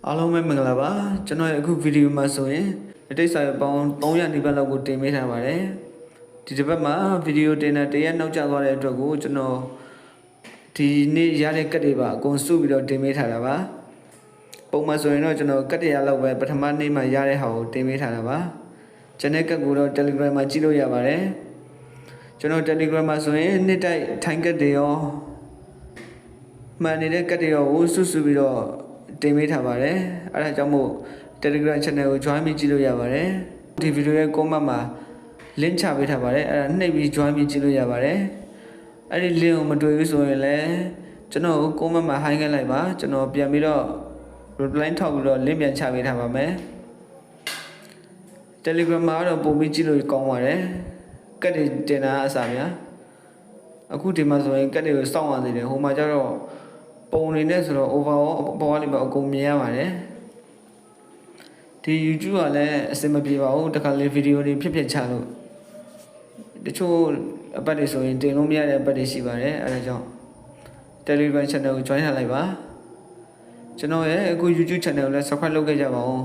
အားလုံးပဲမင်္ဂလာပါကျွန်တော်ရဲ့အခုဗီဒီယိုမှာဆိုရင်အတိတ်စာရွက်ပေါင်း300နီးပါးလောက်ကိုတင်ပေးထားပါတယ်ဒီတစ်ပတ်မှာဗီဒီယိုတင်တဲ့တရက်နောက်ကျသွားတဲ့အတွက်ကိုကျွန်တော်ဒီနေ့ရတဲ့ကတ်တွေပါအကုန်စုပြီးတော့တင်ပေးထားတာပါပုံမှန်ဆိုရင်တော့ကျွန်တော်ကတ်တရလောက်ပဲပထမနေ့မှာရတဲ့ဟာကိုတင်ပေးထားတာပါကျွန်တဲ့ကတ်ကိုတော့ Telegram မှာကြည့်လို့ရပါတယ်ကျွန်တော် Telegram မှာဆိုရင်နေ့တိုင်းထိုင်ကတ်တွေရောမှန်နေတဲ့ကတ်တွေရောကိုစုပြီးတော့တင်ပေးထားပါတယ်အဲဒါကြောင့်မို့ Telegram channel ကို join ပြီးကြည့်လို့ရပါတယ်ဒီဗီဒီယိုရဲ့ comment မှာ link ချပေးထားပါတယ်အဲဒါနှိပ်ပြီး join ပြီးကြည့်လို့ရပါတယ်အဲ့ဒီ link ကိုမတွေ့ဘူးဆိုရင်လည်းကျွန်တော် comment မှာ hi ခဲ့လိုက်ပါကျွန်တော်ပြန်ပြီးတော့ reply ထောက်ပြီးတော့ link ပြန်ချပေးထားပါမယ် Telegram မှာတော့ပုံပြီးကြည့်လို့ကောင်းပါတယ်ကတ်တွေတင်တာအစားများအခုဒီမှာဆိုရင်ကတ်တွေကိုစောင့်ရသေးတယ်ဟိုမှာကျတော့ပုံနေနဲ့ဆိုတော့ overall ပေါ်ကနေပါအကုန်မြင်ရပါတယ်ဒီ YouTube ကလည်းအဆင်မပြေပါဘူးတခါလေဗီဒီယိုတွေဖြစ်ချလို့တချို့အပတ်တွေဆိုရင်တင်လို့မရတဲ့အပတ်တွေရှိပါတယ်အဲဒါကြောင့် Telegram channel ကို join ထားလိုက်ပါကျွန်တော်ရဲ့အခု YouTube channel ကိုလည်း subscribe လုပ်ခဲ့ကြပါဦး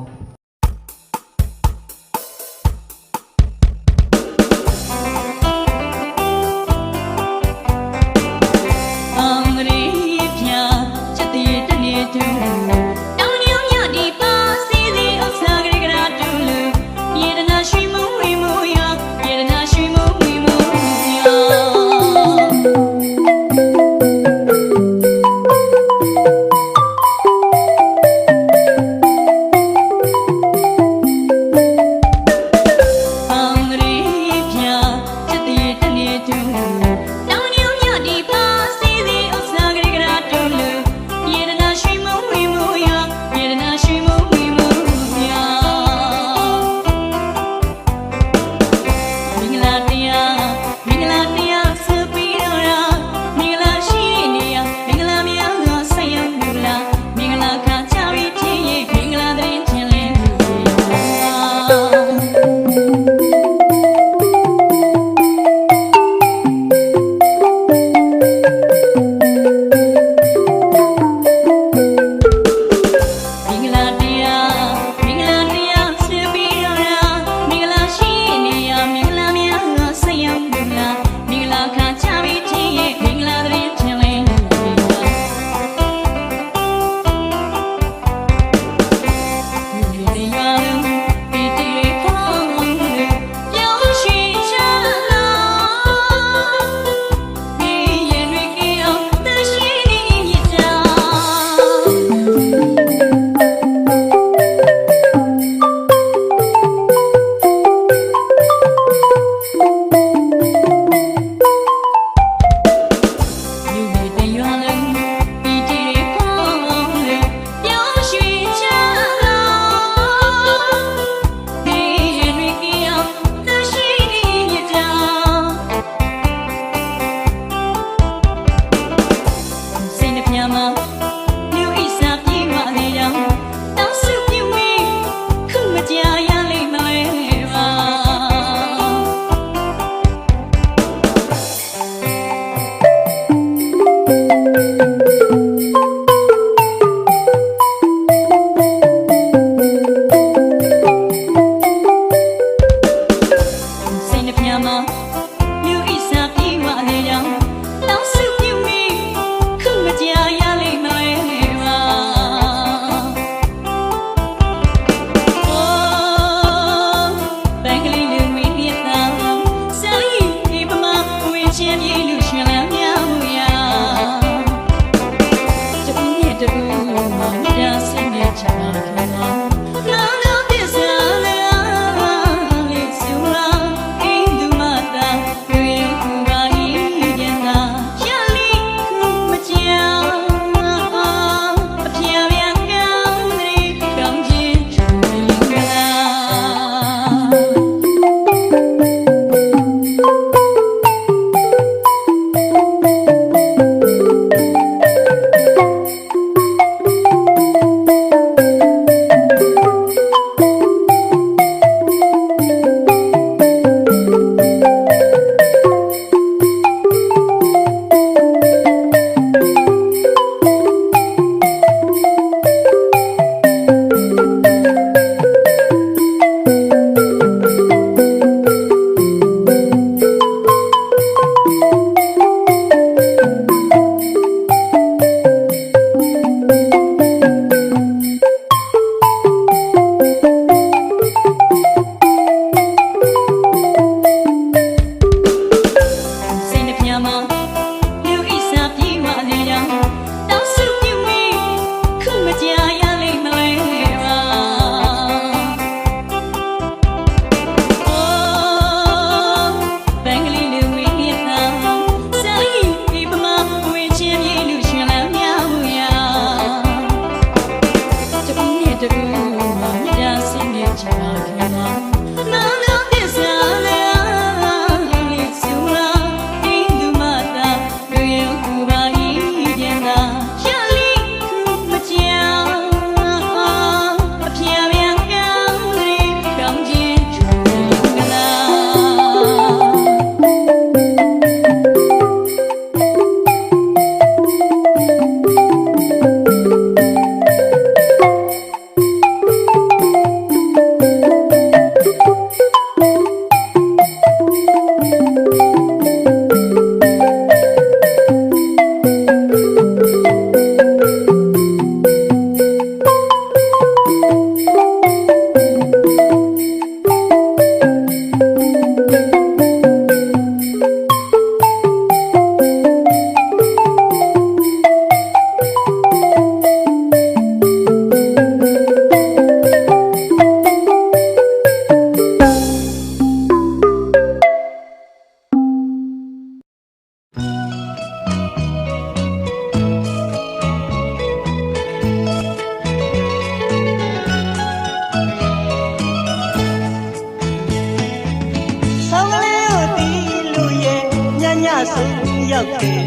ရောက်ခဲ့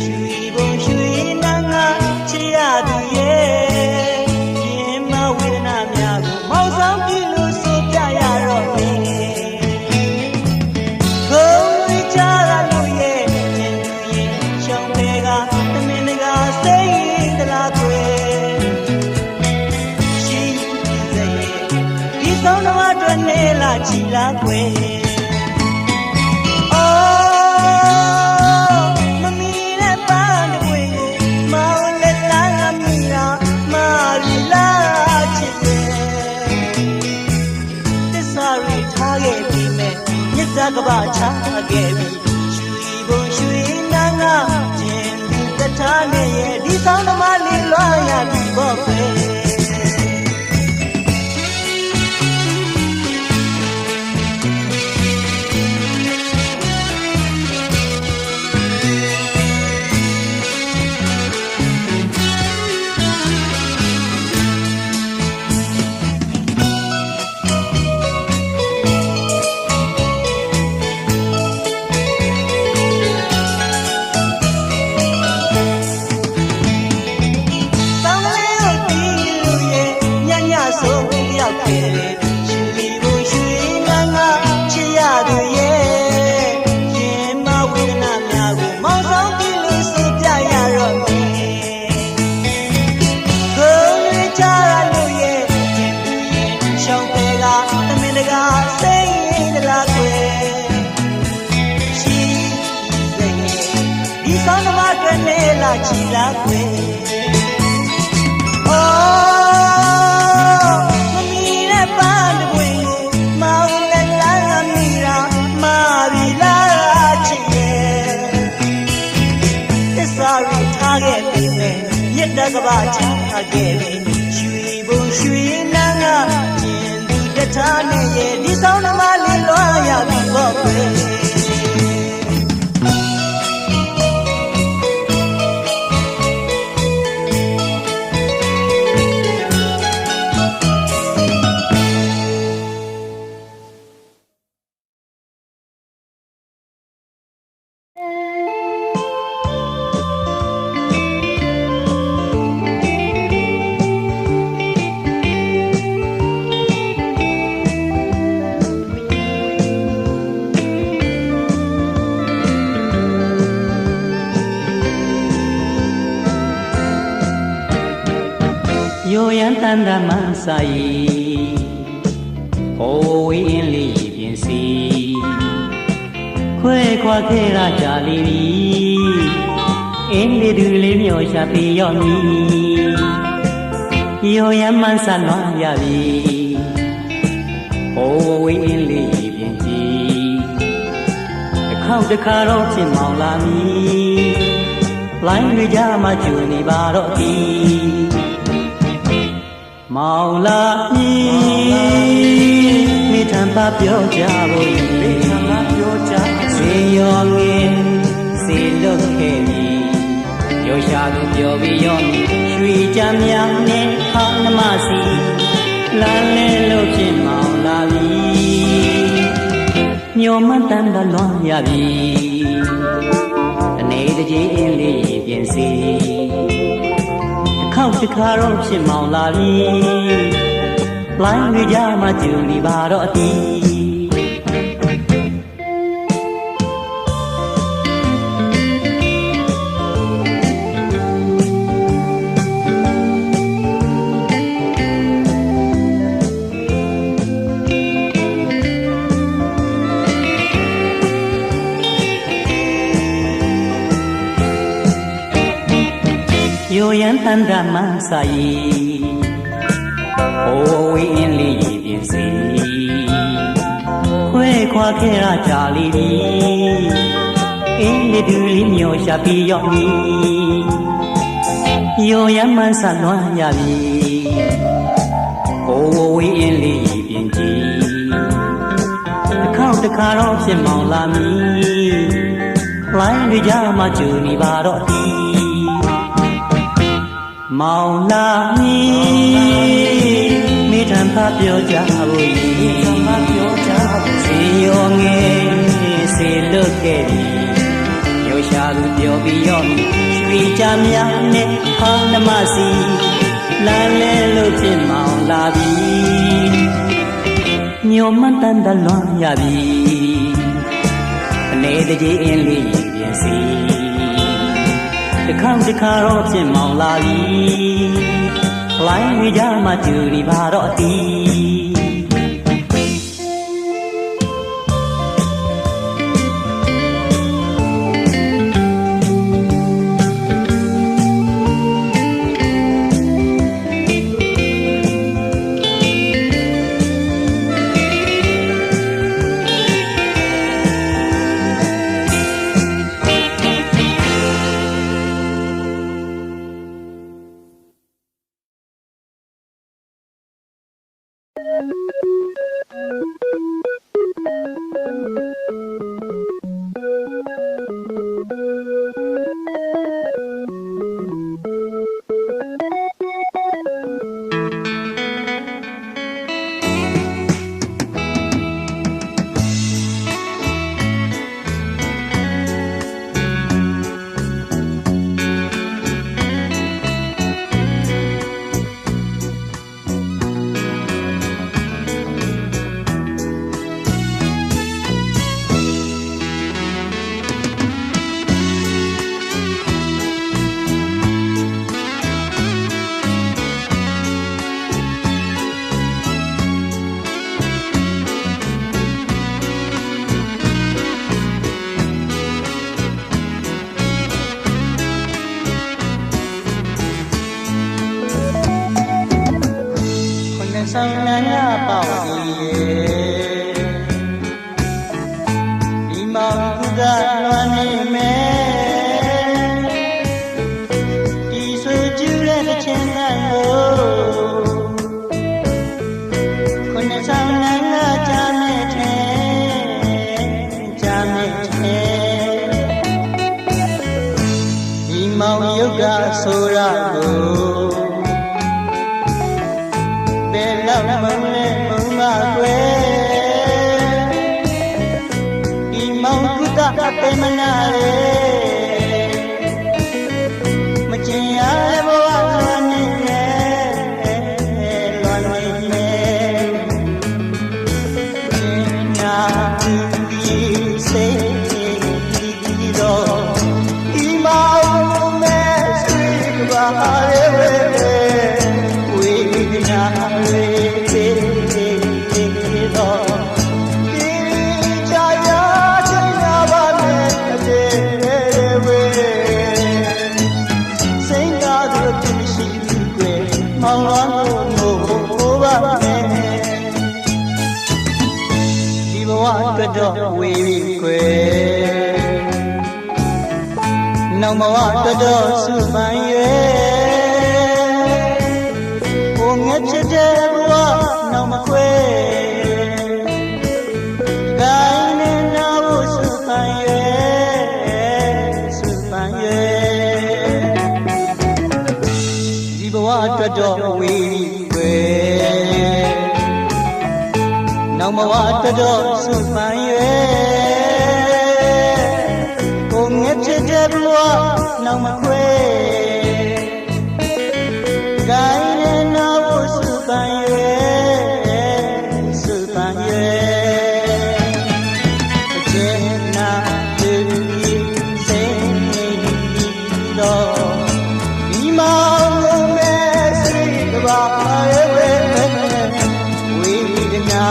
ရွှေဘုံရွှေနန်းကချစ်ရသူရဲ့ရင်မဝေဒနာများကိုမောင်ဆောင်ပြီလို့ဆိုပြရတော့မယ်ကိုယ်ဝေးကြရလို့ရဲ့ရင်သူရင်ရှောင်းပေကသမင်တကာစိတ်တလားကွယ်ရှိစေဒီဆောင်တော်အတွက်နေလာချီလာကွယ်ကဘာချခဲ့ပြီရွှေဘုံရွှေနန်းကကျင်သူတထားနဲ့ရဲ့ဒီဆောင်သမားလေးလွှားရပြီပေါ့ပဲချီလာကွယ်အော်မမီနဲ့ပန်းတပွင့်ကိုမောင်နဲ့လာမိရာမာပြီလားချစ်ရဲ့သစ္စာရထားခဲ့ပြီမဲ့မြတ်တကဘာချခဲ့ပြီရွှေဘုံရွှေနန်းကကျင်သူတထားနဲ့ရဲ့ဒီဆောင်သမားလေးလွှားရပြီပေါ့ကွယ်ယောယံတန်တမဆိုင်ဟိုဝေးအင်းလေးပြင်စီခွဲခွာခဲ့ရကြလိမ့်မည်အင်းလေးသူလေးမျောရှာပြီးရောက်မည်ယောယံမဆန်လွားရပြီဟိုဝေးအင်းလေးပြင်စီတစ်ခေါက်တစ်ခါတော့ဖြစ်မောင်လာမည်လိုင်းတွေကြမှာကျူနေပါတော့ဒီမောင်လာပြီမိထံပါပြောကြဖို့မိထံပါပြောကြစေရောငင်စေလွတ်ခဲ့ပြီရောရှာသူပြောပြီးရောရွှေကြမ်းများနဲ့ခါနမစီလမ်းလဲလို့ဖြစ်မောင်လာပြီညောမတန်တလွန်ရပြီအနေတကြီးအင်းလေးပြင်စီခေါက်တစ်ခါတော့ဖြစ်မောင်လာပြီလိုင်းတွေကြမှာကျူနေပါတော့အတီယောယံတန်တမဆိုင်ဟိုဝေးအင်းလေးပြင်စီခွဲခွာခဲ့ရကြလိမ့်မည်အင်းလေးသူလေးမျောရှာပြီးရောက်မည်ယောယံမဆန်လွားရပြီဟိုဝေးအင်းလေးပြင်ကြည်တစ်ခေါက်တစ်ခါတော့ဖြစ်မောင်လာမည်လိုင်းတွေကြမှာကျူနေပါတော့ဒီမောင်လာမည်မိထံဖပြောကြဖို့မိထံဖပြောကြဖို့စေရောငယ်စေလွတ်ခဲ့ပြီရောရှ ရှာသူပြောပြီးရောရွှေကြများနဲ့ဟောင်းနှမစီလမ်းလဲလို့ဖြစ်မောင်လာပြီညိုမတန်တလွန်ရပြီအနေတကြီးအင်းလေးပြင်စီတစ်ခါတော့ဖြစ်မောင်လာပြီလိုင်းဝေးကြမှာကျူရီပါတော့တီဆောင်နာနာပေါ့ဒီဒီမောင်ကလွမ်းနေမယ်ဒီဆွေကျူးတဲ့ချင်းတိုင်းကိုခွန်းဆောင်နာနာကြားနေတယ်ကြားနေတယ်ဒီမောင်ယုတ်ကဆိုရကိုမုံလေးမုံမကွယ်ဒီမောင်ကုသပေမနာလေမကျင်ရဘဝလွန်နေလွန်နေညာဒီစေဒီတော့ဒီမောင်မဲဆွေကပါလေဝေဒနာလေတော့ဝေးခွေနောင်ဘဝတော်စုပန်ရွယ်ဘုံငက်ဖြစ်တဲ့ဘဝနောင်မခွေကိုင်းနေနာဖို့စုပန်ရွယ်စုပန်ရွယ်ဒီဘဝတော်ဝေးခွေနောင်ဘဝတော်စုပန်ရွယ်ကိုငက်ဖြစ်တဲ့ဘဝနောင်မခွေကိုင်းနေနာဖို့စုပန်ရွယ်စုပန်ရွယ်အကျဉ်းနာတူစိတ်နေတော့ဒီမောင်မဲစိတ်ကပါရဲ့ဝေဒနာ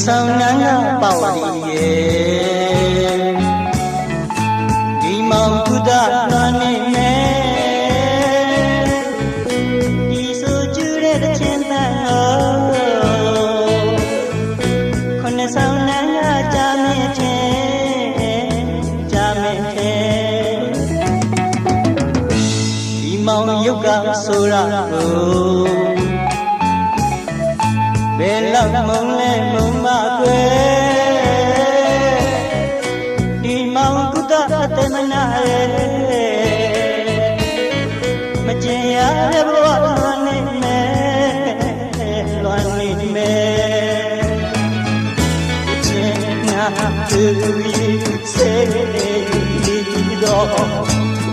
ဆောင်နန်းကပေါ့ဒီဒီမောင်ကုသလာနေမယ်ဒီဆိုကျူတဲ့ချင်းတန်ခုနှစ်ဆောင်နန်းကကြာမင်းချင်းကြာမင်းချင်းဒီမောင်ရုပ်ကဆိုရဘယ်လောက်မုံလဲမုံမကွယ်ဒီမောင်ကုသအတမနာရဲ့မကျင်ရတဲ့ဘဝလွန်နေမယ်လွန်နေမယ်ကျင်နာသူရဲ့စေတော့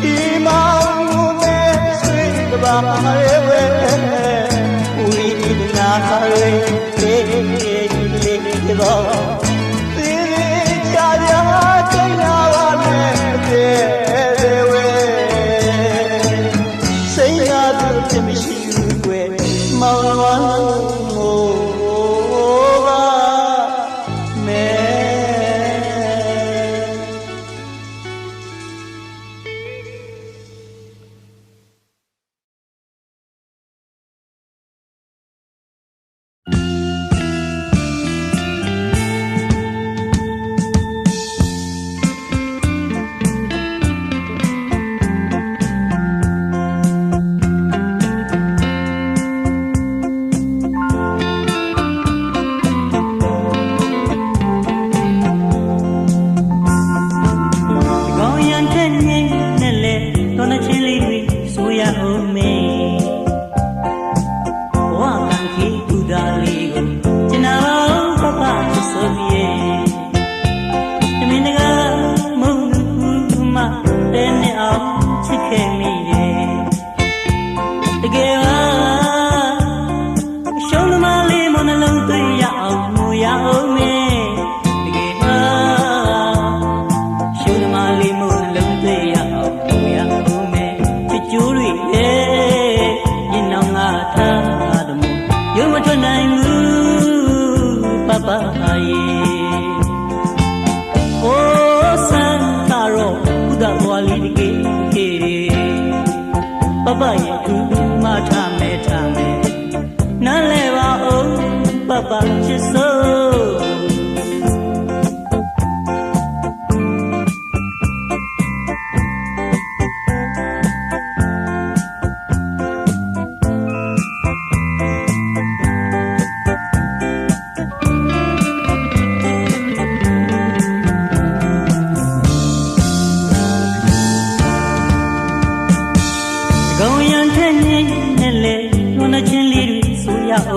ဒီမောင်မဲဆွေးတပါရဲ့ဝဲနာရဲတေတော့သေချာချာချိန်နာပါနဲ့တဲ့ဝဲစိတ်သာသူမရှိဘူးကွယ်မောင်လွမ်းမို့ပါမဲPapa, you mata meta me. Naleva oh, Papa, just so.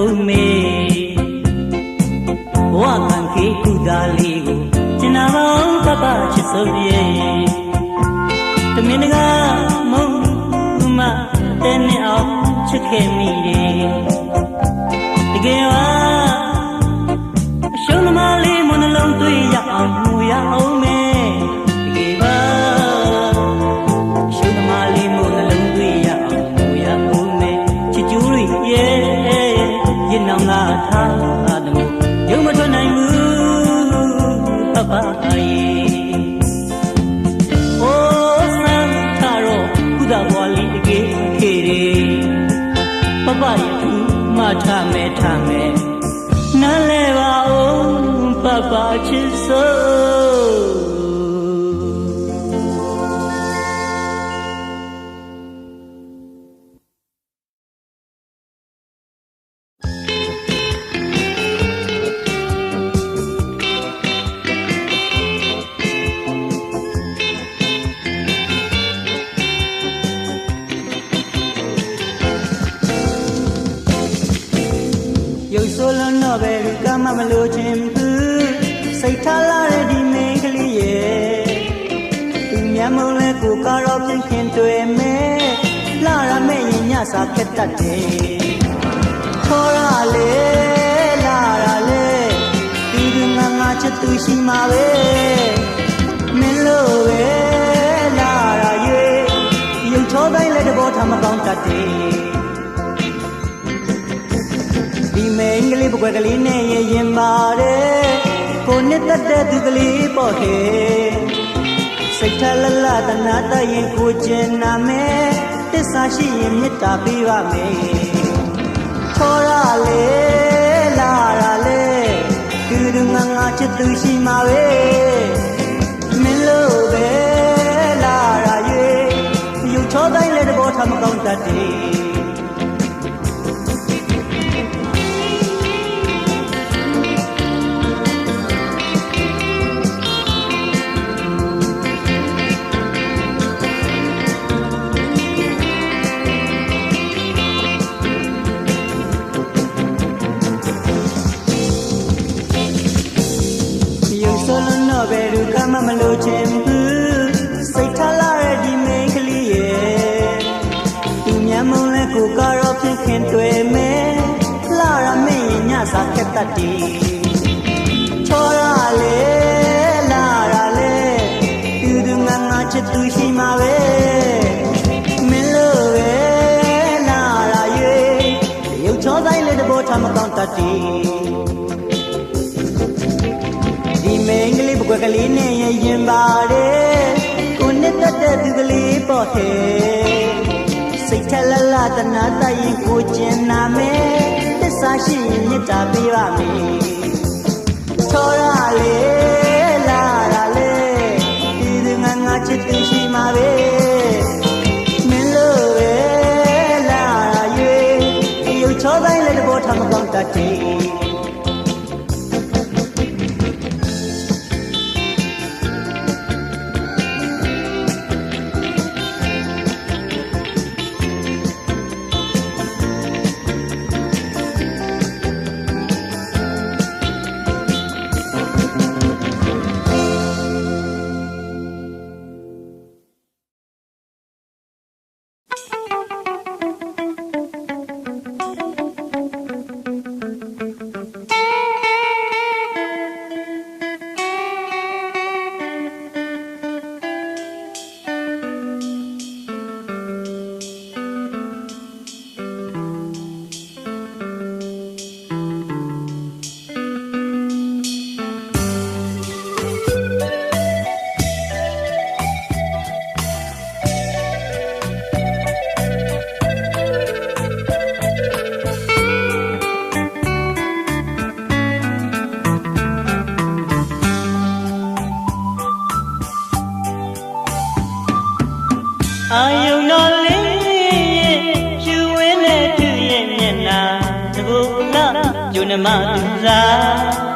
Oh me, what can keep good aligo? Jinava, Papa, Chisoye. The Minaga, Moma, then out, chicken me. The Gava, show them all in one alone to ya, oh me. The Gava, show them all in one alone to ya, oh me. Chituri, yeah. Now not Adam, you must know Papa. Oh, San Caro, Kuda Wali Gay, Papa, Mata Metame, Naleva, oh, Papa, Chiso. Solo no veo cama me lo chimpu, say tala di me clie. Mi amore cu caro pinkin to me, Lara me nyasa ketate. Thora le, Lara le, tidu mama chatu shimawe, melo we, Lara ye, you told I let the bottom about tate. ဒီမိန်းကလေးပကွက်ကလေးနဲ့ရင်ပါတယ်ကိုနှစ်သက်တဲ့သူကလေးပေါ့ဟဲ့စိတ်ထလလတနာတရင်ကိုကျင်နာမယ်တစ္ဆာရှိရင်မေတ္တာပေးပါမယ်ထော်ရလေလာရလေသူတို့ငါချစ်သူရှိမှာပဲမင်းလို့ပဲလာရရဲ့ယူချောတိုင်းလည်းတဘောထမကောင်းတတ်တယ်ဆိုလို့တော့ဘယ်သူကမှမလို့ချင်ဘူးစိတ်ထားလာတဲ့ဒီမိန်းကလေးရဲ့သူမျက်မှောင်လဲကိုကတော့ဖြစ်ခင်တွေ့မယ်လာရမင်းညစာခက်တတ်တယ်ချောရလေလာရလေသူတို့ငါချစ်သူရှိမှာပဲမင်းလို့ပဲလာရရဲ့ရုပ်ချောတိုင်းလေးတဘောထားမကောင်းတတ်တယ်မင်းကလေးပကွက်ကလေးနဲ့ရင်ပါတယ်ကိုနှစ်သက်တဲ့သူကလေးပေါ့ဟဲ့စိတ်ထလလတနာတရင်ကိုကျင်နာမယ်တစ္ဆာရှိရင်မေတ္တာပေးပါမယ်ထော်ရလေလာရလေဒီသူငါချစ်သူရှိမှာပဲမင်းလို့ပဲလာရရဲ့ရုပ်ချောတိုင်းလည်းတဘောထမကောင်းတတ်တယ်အာယုံတော်လေးရဲ့ဖြူဝင်းတဲ့သူရဲ့မျက်နှာသဘုတ်လားယုံနမသူစား